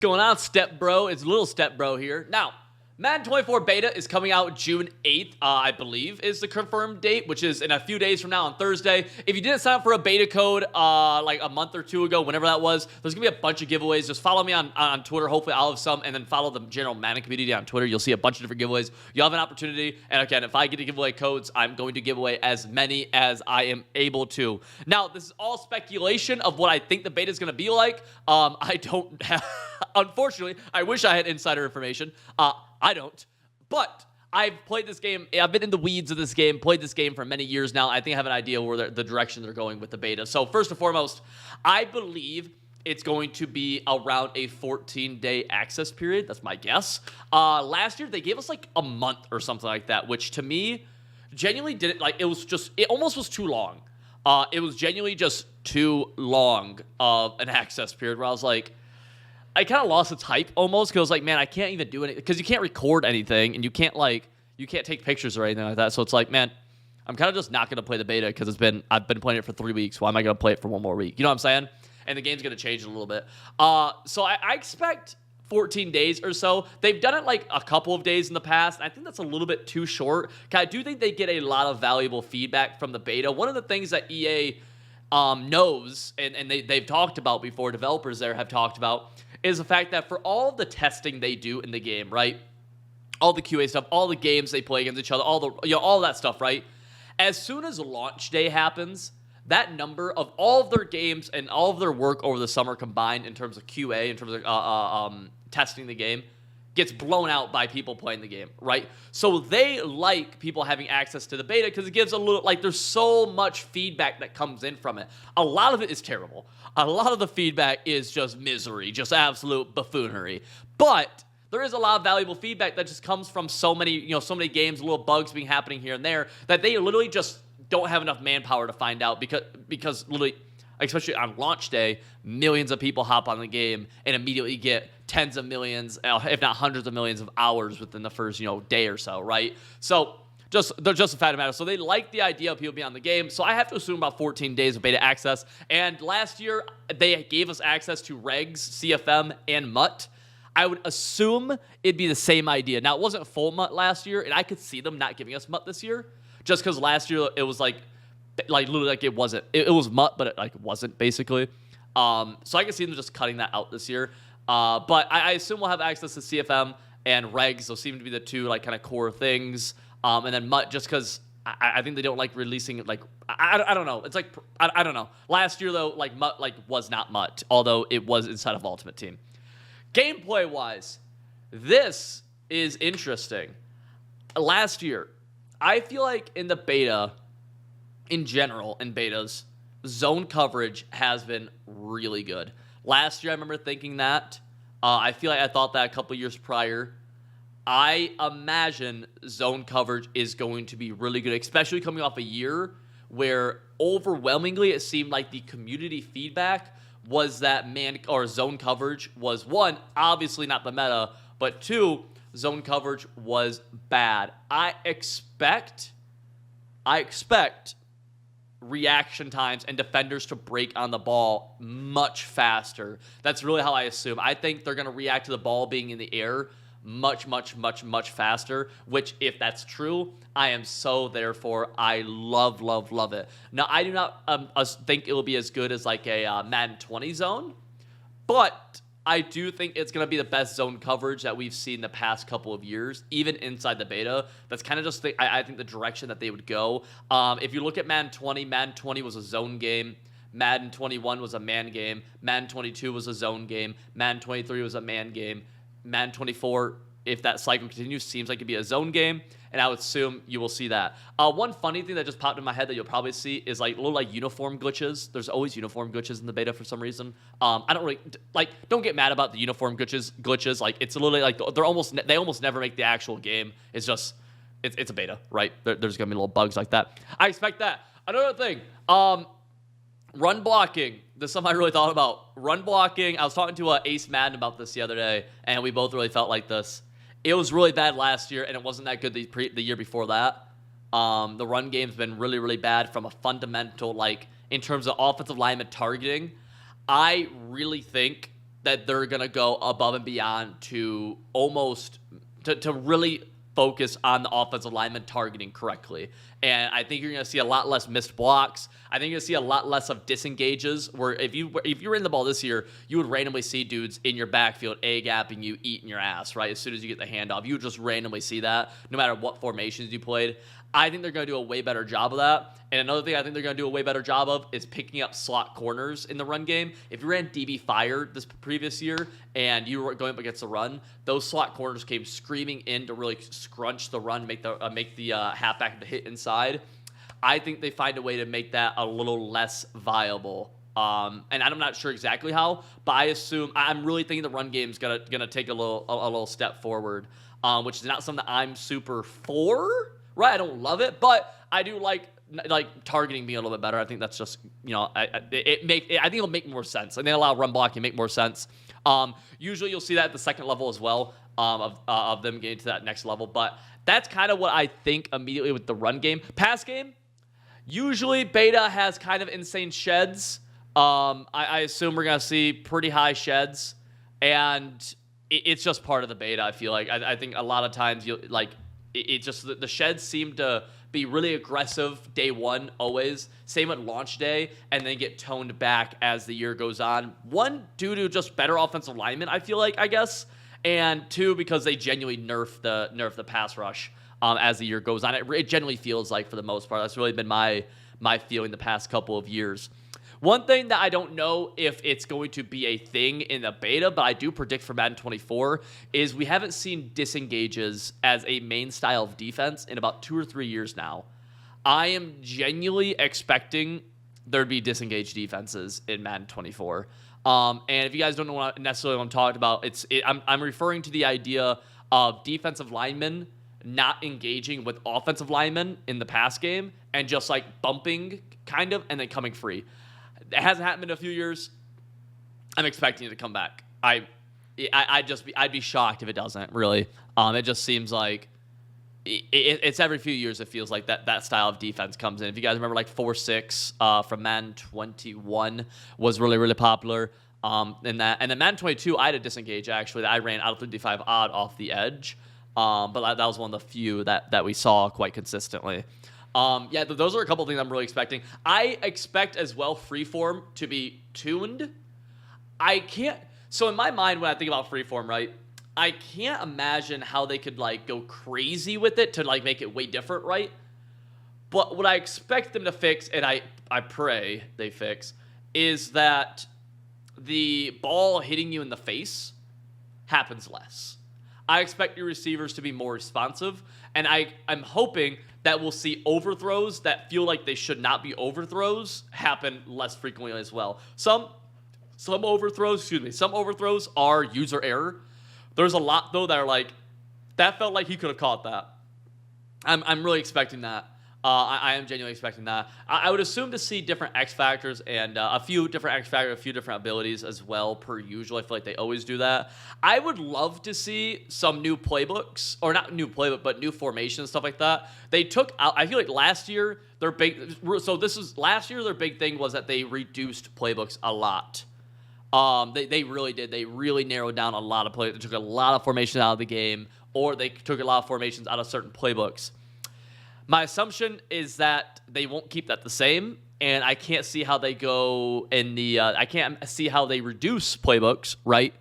Going on, Step Bro? It's Little Step Bro here. Now, Madden 24 beta is coming out June 8th, I believe, is the confirmed date, which is in a few days from now on Thursday. If you didn't sign up for a beta code like a month or two ago, whenever that was, there's going to be a bunch of giveaways. Just follow me on Twitter. Hopefully, I'll have some, and then follow the general Madden community on Twitter. You'll see a bunch of different giveaways. You'll have an opportunity, and again, if I get to give away codes, I'm going to give away as many as I am able to. Now, this is all speculation of what I think the beta is going to be like. I don't have, unfortunately, I wish I had insider information. I don't, but I've played this game. I've been in the weeds of this game, played this game for many years now. I think I have an idea where the direction they're going with the beta. So first and foremost, I believe it's going to be around a 14-day access period. That's my guess. Last year, they gave us like a month or something like that, which to me, genuinely didn't, like, it almost was too long. It was genuinely just too long of an access period where I was like, I kind of lost its hype almost because I was like, man, I can't even do anything because you can't record anything and you can't take pictures or anything like that. So it's like, man, I'm kind of just not going to play the beta because I've been playing it for 3 weeks. Why am I going to play it for one more week? You know what I'm saying? And the game's going to change a little bit. So I expect 14 days or so. They've done it like a couple of days in the past. And I think that's a little bit too short. I do think they get a lot of valuable feedback from the beta. One of the things that EA knows and they've talked about before, developers there have talked about, is the fact that for all the testing they do in the game, right? All the QA stuff, all the games they play against each other, all that stuff, right? As soon as launch day happens, that number of all of their games and all of their work over the summer combined in terms of QA, in terms of testing the game, gets blown out by people playing the game, right? So they like people having access to the beta because it gives a little, like, there's so much feedback that comes in from it. A lot of it is terrible. A lot of the feedback is just misery, just absolute buffoonery. But there is a lot of valuable feedback that just comes from so many games, little bugs being happening here and there that they literally just don't have enough manpower to find out because literally, especially on launch day, millions of people hop on the game and immediately get tens of millions, if not hundreds of millions of hours within the first, day or so, right? So they're just a fact of the matter. So they like the idea of people being on the game. So I have to assume about 14 days of beta access. And last year, they gave us access to Regs, CFM, and MUT. I would assume it'd be the same idea. Now, it wasn't full MUT last year, and I could see them not giving us MUT this year, just because last year it was like literally like it wasn't. It was MUT, but it wasn't basically. So I can see them just cutting that out this year. But I assume we'll have access to CFM and Regs. Those seem to be the two kind of core things. And then MUT, just because I think they don't like releasing it. I don't know. It's like I don't know. Last year though, MUT was not MUT, although it was inside of Ultimate Team. Gameplay wise, this is interesting. Last year, I feel like in the beta, in general, in betas, zone coverage has been really good. Last year, I remember thinking that. I feel like I thought that a couple years prior. I imagine zone coverage is going to be really good, especially coming off a year where overwhelmingly it seemed like the community feedback was that zone coverage was, one, obviously not the meta, but two, zone coverage was bad. I expect reaction times and defenders to break on the ball much faster. That's really how I assume. I think they're going to react to the ball being in the air much, much, much, much faster, which, if that's true, I am so there for. I love, love, love it. Now, I do not think it will be as good as like a Madden 20 zone, but I do think it's going to be the best zone coverage that we've seen the past couple of years, even inside the beta. That's kind of just, I think, the direction that they would go. If you look at Madden 20 was a zone game. Madden 21 was a man game. Madden 22 was a zone game. Madden 23 was a man game. Madden 24, if that cycle continues, seems like it'd be a zone game, and I would assume you will see that. One funny thing that just popped in my head that you'll probably see is little uniform glitches. There's always uniform glitches in the beta for some reason. I don't really don't get mad about the uniform glitches. It's literally they almost never make the actual game. It's just it's a beta, right? There's gonna be little bugs like that. I expect that. Another thing, run blocking. This is something I really thought about. Run blocking. I was talking to Ace Madden about this the other day, and we both really felt like this. It was really bad last year, and it wasn't that good the year before that. The run game's been really, really bad from a fundamental, in terms of offensive lineman targeting. I really think that they're going to go above and beyond to to really focus on the offensive lineman targeting correctly. And I think you're going to see a lot less missed blocks. I think you're going to see a lot less of disengages, where if you were in the ball this year, you would randomly see dudes in your backfield A-gapping you, eating your ass, right? As soon as you get the handoff, you would just randomly see that, no matter what formations you played. I think they're going to do a way better job of that. And another thing I think they're going to do a way better job of is picking up slot corners in the run game. If you ran DB Fire this previous year and you were going up against the run, those slot corners came screaming in to really scrunch the run, make the halfback hit inside. I think they find a way to make that a little less viable. And I'm not sure exactly how, but I'm really thinking the run game is gonna take a little step forward, which is not something that I'm super for. Right, I don't love it, but I do like targeting being a little bit better. I think that's just, I think it'll make more sense. And they allow run blocking make more sense. Usually you'll see that at the second level as well, of them getting to that next level. But that's kind of what I think immediately with the run game. Pass game, usually beta has kind of insane sheds. I assume we're gonna see pretty high sheds, and it's just part of the beta. I feel like I think a lot of times it just, the sheds seem to be really aggressive day one always. Same at launch day, and then get toned back as the year goes on. One, due to just better offensive linemen, I feel like, I guess. And two, because they genuinely nerf the pass rush as the year goes on. It generally feels like, for the most part. That's really been my feeling the past couple of years. One thing that I don't know if it's going to be a thing in the beta, but I do predict for Madden 24, is we haven't seen disengages as a main style of defense in about 2 or 3 years now. I am genuinely expecting there to be disengaged defenses in Madden 24. And if you guys don't know necessarily what I'm talking about, I'm referring to the idea of defensive linemen not engaging with offensive linemen in the pass game and just bumping kind of and then coming free. It hasn't happened in a few years. I'm expecting it to come back. I'd be shocked if it doesn't, really. It just seems like it's every few years it feels like that style of defense comes in. If you guys remember, 4-6 from Madden 21 was really, really popular. And then Madden 22, I had a disengage, actually, that I ran out of 55 odd off the edge. But that was one of the few that we saw quite consistently. Those are a couple of things I'm really expecting. I expect as well freeform to be tuned. So in my mind, when I think about freeform, right, I can't imagine how they could go crazy with it to make it way different, right? But what I expect them to fix, and I pray they fix, is that the ball hitting you in the face happens less. I expect your receivers to be more responsive, and I'm hoping that we'll see overthrows that feel like they should not be overthrows happen less frequently as well. Some overthrows are user error. There's a lot, though, that are that felt like he could have caught that. I'm really expecting that. I am genuinely expecting that. I would assume to see different X factors and a few different X factors, a few different abilities as well, per usual. I feel like they always do that. I would love to see some new playbooks, or not new playbook, but new formations, stuff like that. They took out, I feel like last year, their big thing was that they reduced playbooks a lot. They really did. They really narrowed down a lot of playbooks. They took a lot of formations out of the game, or they took a lot of formations out of certain playbooks. My assumption is that they won't keep that the same, and I can't see how they go in the. I can't see how they reduce playbooks, right?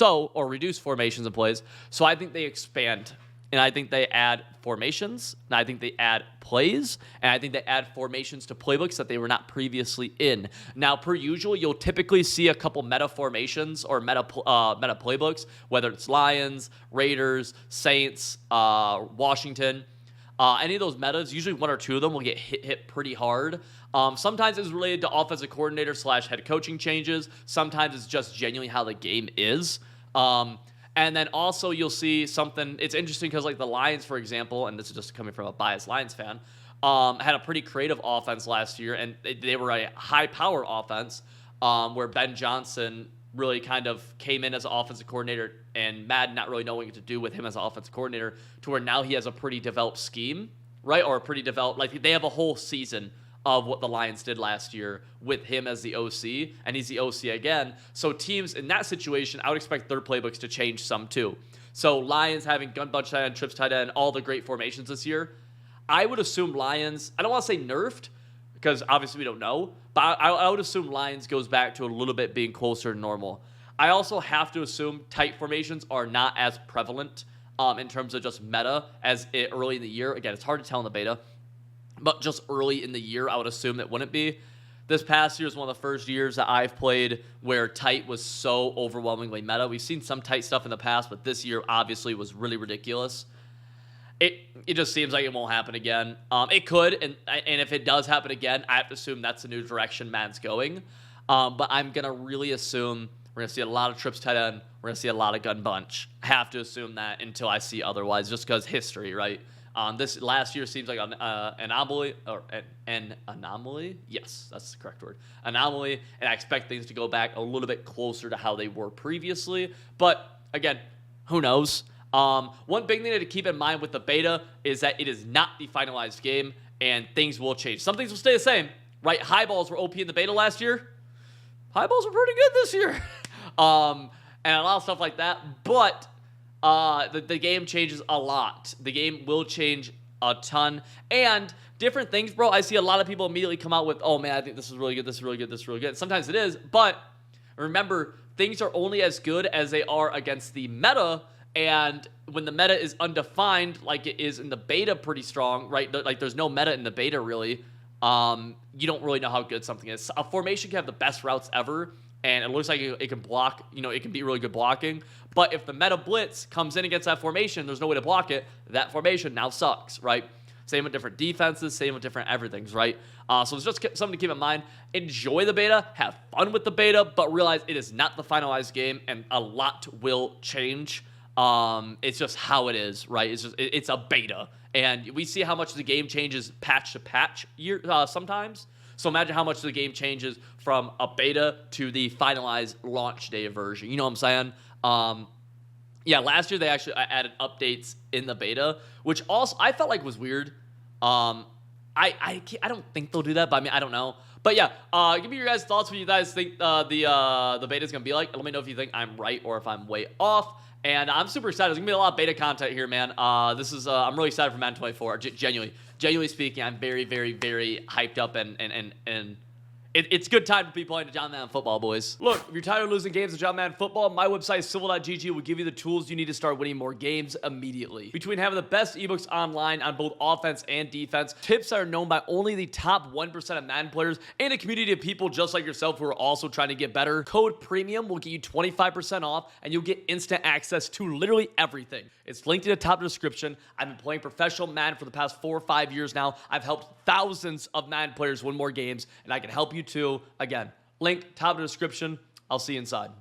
Or reduce formations and plays. So I think they expand, and I think they add formations, and I think they add plays, and I think they add formations to playbooks that they were not previously in. Now, per usual, you'll typically see a couple meta formations or meta playbooks, whether it's Lions, Raiders, Saints, Washington. Any of those metas, usually one or two of them will get hit pretty hard. Sometimes it's related to offensive coordinator / head coaching changes. Sometimes it's just genuinely how the game is. And then also you'll see something. It's interesting because the Lions, for example, and this is just coming from a biased Lions fan, had a pretty creative offense last year, and they were a high-power offense where Ben Johnson really kind of came in as an offensive coordinator, and Madden not really knowing what to do with him as an offensive coordinator, to where now he has a pretty developed scheme, right? Or a pretty developed, they have a whole season of what the Lions did last year with him as the OC, and he's the OC again. So teams in that situation, I would expect their playbooks to change some too. So Lions having gun bunch tight end, trips tight end, all the great formations this year. I would assume Lions, I don't want to say nerfed, because obviously we don't know, but I would assume Lions goes back to a little bit being closer to normal. I also have to assume tight formations are not as prevalent in terms of just meta as early in the year. Again, it's hard to tell in the beta, but just early in the year, I would assume that wouldn't be. This past year is one of the first years that I've played where tight was so overwhelmingly meta. We've seen some tight stuff in the past, but this year obviously was really ridiculous. It just seems like it won't happen again. It could, and if it does happen again, I have to assume that's the new direction Madden's going. But I'm going to really assume we're going to see a lot of trips tight end. We're going to see a lot of gun bunch. I have to assume that until I see otherwise, just because history, right? This last year seems like an anomaly, or an anomaly. Yes, that's the correct word. Anomaly, and I expect things to go back a little bit closer to how they were previously. But again, who knows? One big thing to keep in mind with the beta is that it is not the finalized game, and things will change. Some things will stay the same, right? High balls were OP in the beta last year. High balls were pretty good this year, and a lot of stuff like that. But the game changes a lot. The game will change a ton, and different things, bro. I see a lot of people immediately come out with, "Oh man, I think this is really good. This is really good. This is really good." Sometimes it is, but remember, things are only as good as they are against the meta. And when the meta is undefined, like it is in the beta pretty strong, right? Like there's no meta in the beta really. You don't really know how good something is. A formation can have the best routes ever, and it looks like it can block, it can be really good blocking. But if the meta blitz comes in against that formation, there's no way to block it, that formation now sucks, right? Same with different defenses, same with different everythings, right? So it's just something to keep in mind. Enjoy the beta, have fun with the beta, but realize it is not the finalized game, and a lot will change. It's just how it is, right? It's a beta, and we see how much the game changes patch to patch sometimes. So imagine how much the game changes from a beta to the finalized launch day version. You know what I'm saying? Yeah, last year they actually added updates in the beta, which also I felt like was weird. I don't think they'll do that, but I mean I don't know. But yeah, give me your guys' thoughts. What you guys think the beta is gonna be like? Let me know if you think I'm right or if I'm way off. And I'm super excited. There's going to be a lot of beta content here, man. I'm really excited for Madden 24. Genuinely speaking, I'm very, very, very hyped up, and it's good time to be playing John Madden football, boys. Look, if you're tired of losing games to John Madden football, my website, civil.gg, will give you the tools you need to start winning more games immediately. Between having the best ebooks online on both offense and defense, tips that are known by only the top 1% of Madden players, and a community of people just like yourself who are also trying to get better, code PREMIUM will get you 25% off, and you'll get instant access to literally everything. It's linked in the top of the description. I've been playing professional Madden for the past 4 or 5 years now. I've helped thousands of Madden players win more games, and I can help you too. Again, link top of the description. I'll see you inside.